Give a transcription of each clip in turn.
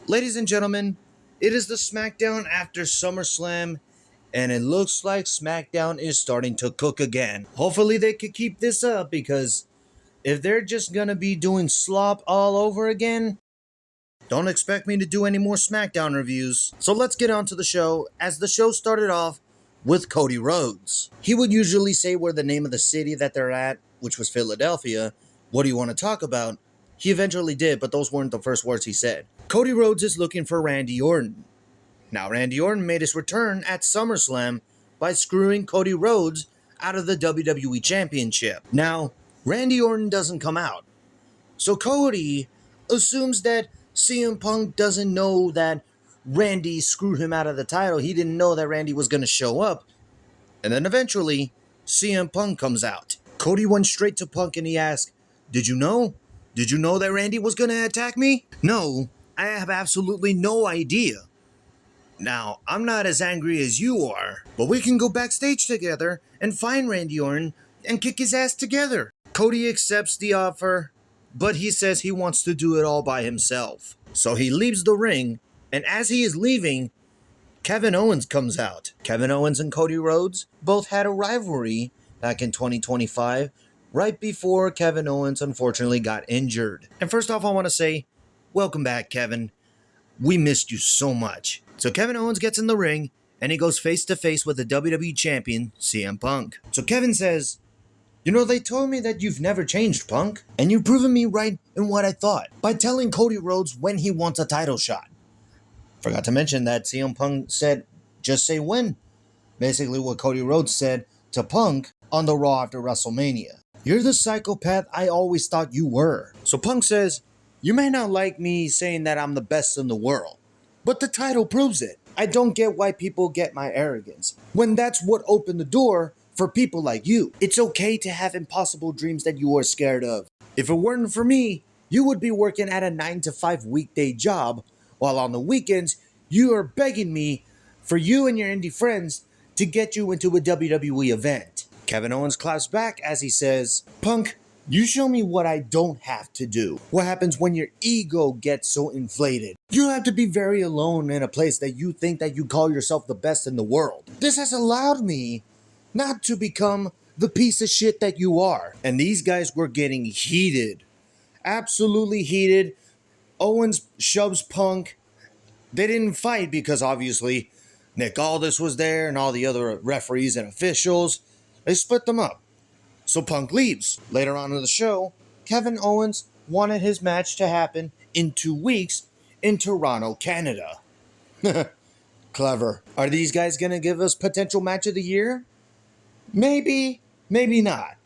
Ladies and gentlemen, it is the SmackDown after SummerSlam, and it looks like SmackDown is starting to cook again. Hopefully they could keep this up, because if they're just gonna be doing slop all over again, don't expect me to do any more SmackDown reviews. So let's get on to the show, as the show started off with Cody Rhodes. He would usually say where the name of the city that they're at, which was Philadelphia. What do you want to talk about? He eventually did, but those weren't the first words he said. Cody Rhodes is looking for Randy Orton. Now, Randy Orton made his return at SummerSlam by screwing Cody Rhodes out of the WWE Championship. Now, Randy Orton doesn't come out, so Cody assumes that CM Punk doesn't know that Randy screwed him out of the title. He didn't know that Randy was going to show up. And then eventually, CM Punk comes out. Cody went straight to Punk and he asked, "Did you know? Did you know that Randy was going to attack me?" "No, I have absolutely no idea." "Now, I'm not as angry as you are, but we can go backstage together and find Randy Orton and kick his ass together." Cody accepts the offer, but he says he wants to do it all by himself. So he leaves the ring, and as he is leaving, Kevin Owens comes out. Kevin Owens and Cody Rhodes both had a rivalry back in 2025, right before Kevin Owens unfortunately got injured. And first off, I want to say, welcome back, Kevin. We missed you so much. So Kevin Owens gets in the ring, and he goes face to face with the WWE Champion, CM Punk. So Kevin says, "You know, they told me that you've never changed, Punk, and you've proven me right in what I thought by telling Cody Rhodes when he wants a title shot." Forgot to mention that CM Punk said, "Just say when." Basically what Cody Rhodes said to Punk on the Raw after WrestleMania. "You're the psychopath I always thought you were." So Punk says, "You may not like me saying that I'm the best in the world, but the title proves it. I don't get why people get my arrogance, when that's what opened the door for people like you. It's okay to have impossible dreams that you are scared of. If it weren't for me, you would be working at a 9-to-5 weekday job, while on the weekends, you are begging me for you and your indie friends to get you into a WWE event." Kevin Owens claps back as he says, "Punk, you show me what I don't have to do. What happens when your ego gets so inflated? You have to be very alone in a place that you think that you call yourself the best in the world. This has allowed me not to become the piece of shit that you are." And these guys were getting heated. Absolutely heated. Owens shoves Punk. They didn't fight because obviously Nick Aldis was there and all the other referees and officials. They split them up. So Punk leaves. Later on in the show, Kevin Owens wanted his match to happen in 2 weeks in Toronto, Canada. Clever. Are these guys going to give us potential match of the year? Maybe, maybe not.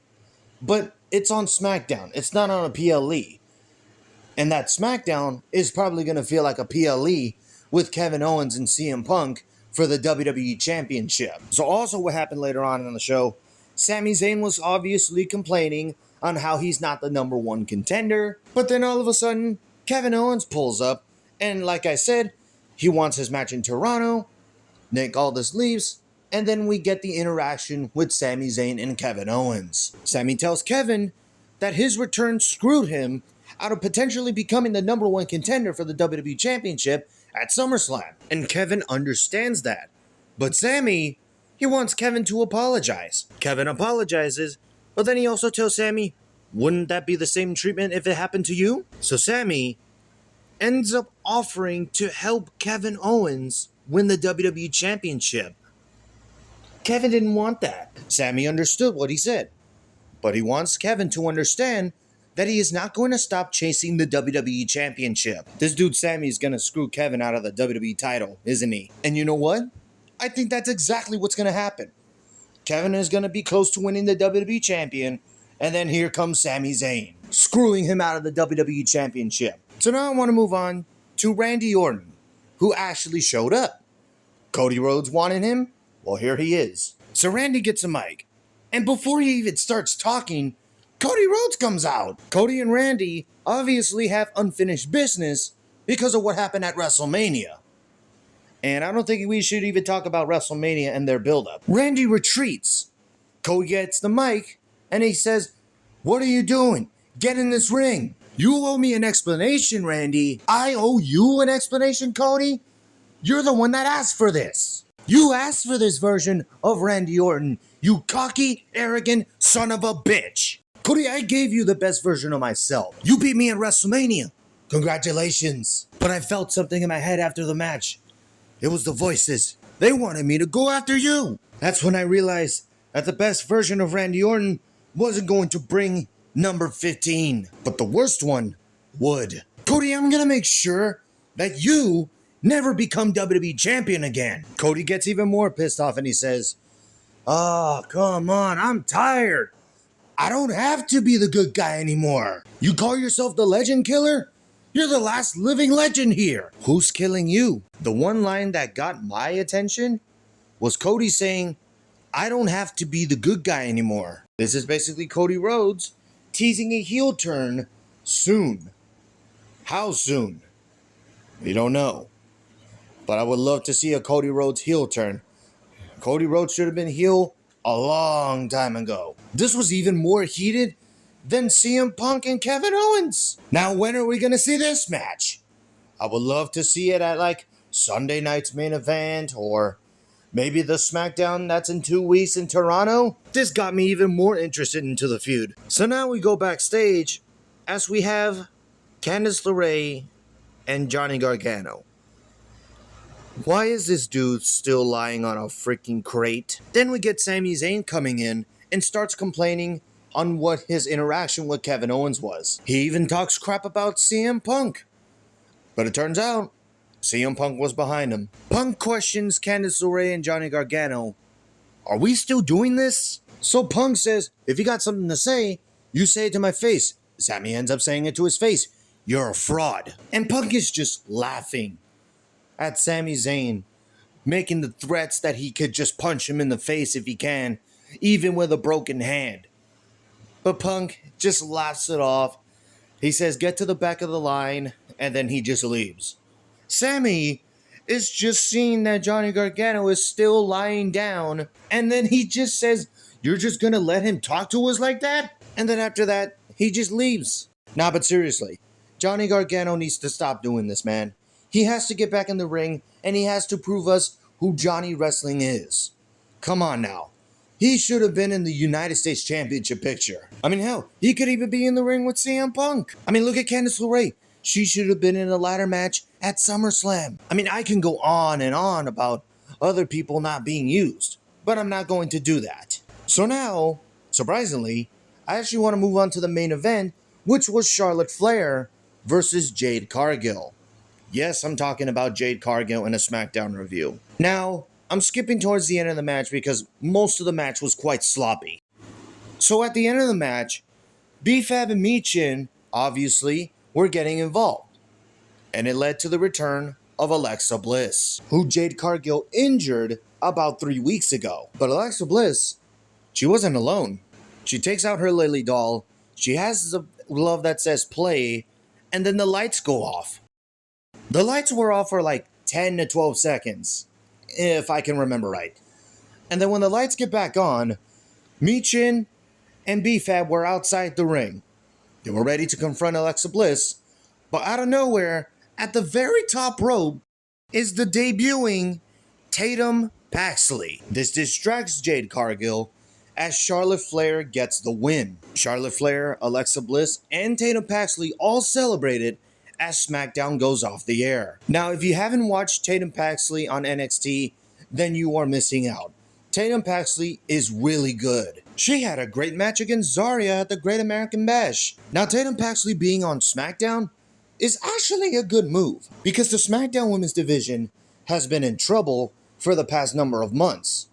But it's on SmackDown. It's not on a PLE. And that SmackDown is probably going to feel like a PLE with Kevin Owens and CM Punk for the WWE Championship. So also what happened later on in the show, Sami Zayn was obviously complaining on how he's not the number one contender. But then all of a sudden, Kevin Owens pulls up. And like I said, he wants his match in Toronto. Nick Aldis leaves. And then we get the interaction with Sami Zayn and Kevin Owens. Sami tells Kevin that his return screwed him out of potentially becoming the number one contender for the WWE Championship at SummerSlam. And Kevin understands that. But Sami, he wants Kevin to apologize. Kevin apologizes, but then he also tells Sami, "Wouldn't that be the same treatment if it happened to you?" So Sami ends up offering to help Kevin Owens win the WWE Championship. Kevin didn't want that. Sami understood what he said, but he wants Kevin to understand that he is not going to stop chasing the WWE Championship. This dude Sami is going to screw Kevin out of the WWE title, isn't he? And you know what? I think that's exactly what's going to happen. Kevin is going to be close to winning the WWE Champion, and then here comes Sami Zayn, screwing him out of the WWE Championship. So now I want to move on to Randy Orton, who actually showed up. Cody Rhodes wanted him. Well, here he is. So Randy gets a mic, and before he even starts talking, Cody Rhodes comes out. Cody and Randy obviously have unfinished business because of what happened at WrestleMania. And I don't think we should even talk about WrestleMania and their build-up. Randy retreats. Cody gets the mic, and he says, "What are you doing? Get in this ring." You owe me an explanation, Randy. I owe you an explanation, Cody? You're the one that asked for this. You asked for this version of Randy Orton, you cocky, arrogant son of a bitch. Cody, I gave you the best version of myself. You beat me at WrestleMania. Congratulations. But I felt something in my head after the match. It was the voices. They wanted me to go after you. That's when I realized that the best version of Randy Orton wasn't going to bring number 15. But the worst one would. Cody, I'm gonna make sure that you never become WWE champion again. Cody gets even more pissed off and he says, "Oh, come on, I'm tired. I don't have to be the good guy anymore. You call yourself the legend killer? You're the last living legend here. Who's killing you?" The one line that got my attention was Cody saying, "I don't have to be the good guy anymore." This is basically Cody Rhodes teasing a heel turn soon. How soon? We don't know. But I would love to see a Cody Rhodes heel turn. Cody Rhodes should have been heel a long time ago. This was even more heated than CM Punk and Kevin Owens. Now, when are we going to see this match? I would love to see it at like Sunday night's main event or maybe the SmackDown that's in 2 weeks in Toronto. This got me even more interested into the feud. So now we go backstage as we have Candice LeRae and Johnny Gargano. Why is this dude still lying on a freaking crate? Then we get Sami Zayn coming in and starts complaining on what his interaction with Kevin Owens was. He even talks crap about CM Punk. But it turns out, CM Punk was behind him. Punk questions Candice LeRae and Johnny Gargano. Are we still doing this? So Punk says, if you got something to say, you say it to my face. Sami ends up saying it to his face. You're a fraud. And Punk is just laughing at Sami Zayn, making the threats that he could just punch him in the face if he can, even with a broken hand. But Punk just laughs it off. He says, get to the back of the line, and then he just leaves. Sami is just seeing that Johnny Gargano is still lying down, and then he just says, you're just gonna let him talk to us like that? And then after that, he just leaves. Nah, but seriously, Johnny Gargano needs to stop doing this, man. He has to get back in the ring, and he has to prove us who Johnny Wrestling is. Come on now. He should have been in the United States Championship picture. I mean, hell, he could even be in the ring with CM Punk. I mean, look at Candice LeRae. She should have been in a ladder match at SummerSlam. I mean, I can go on and on about other people not being used, but I'm not going to do that. So now, surprisingly, I actually want to move on to the main event, which was Charlotte Flair versus Jade Cargill. Yes, I'm talking about Jade Cargill in a SmackDown review. Now, I'm skipping towards the end of the match because most of the match was quite sloppy. So at the end of the match, B-Fab and Michin, obviously, were getting involved. And it led to the return of Alexa Bliss, who Jade Cargill injured about 3 weeks ago. But Alexa Bliss, she wasn't alone. She takes out her Lily doll, she has the glove that says play, and then the lights go off. The lights were off for like 10 to 12 seconds, if I can remember right. And then when the lights get back on, Michin and B-Fab were outside the ring. They were ready to confront Alexa Bliss, but out of nowhere, at the very top rope, is the debuting Tatum Paxley. This distracts Jade Cargill as Charlotte Flair gets the win. Charlotte Flair, Alexa Bliss, and Tatum Paxley all celebrated as SmackDown goes off the air. Now, if you haven't watched Tatum Paxley on NXT, then you are missing out. Tatum Paxley is really good. She had a great match against Zarya at the Great American Bash. Now, Tatum Paxley being on SmackDown is actually a good move because the SmackDown Women's Division has been in trouble for the past number of months.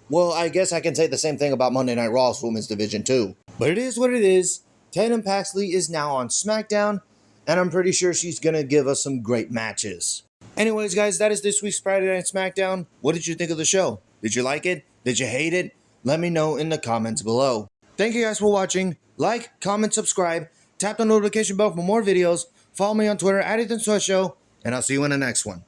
Well, I guess I can say the same thing about Monday Night Raw's Women's Division too. But it is what it is. Tatum Paxley is now on SmackDown, and I'm pretty sure she's going to give us some great matches. Anyways, guys, that is this week's Friday Night SmackDown. What did you think of the show? Did you like it? Did you hate it? Let me know in the comments below. Thank you guys for watching. Like, comment, subscribe, tap the notification bell for more videos. Follow me on Twitter at EthanSweatShow, and I'll see you in the next one.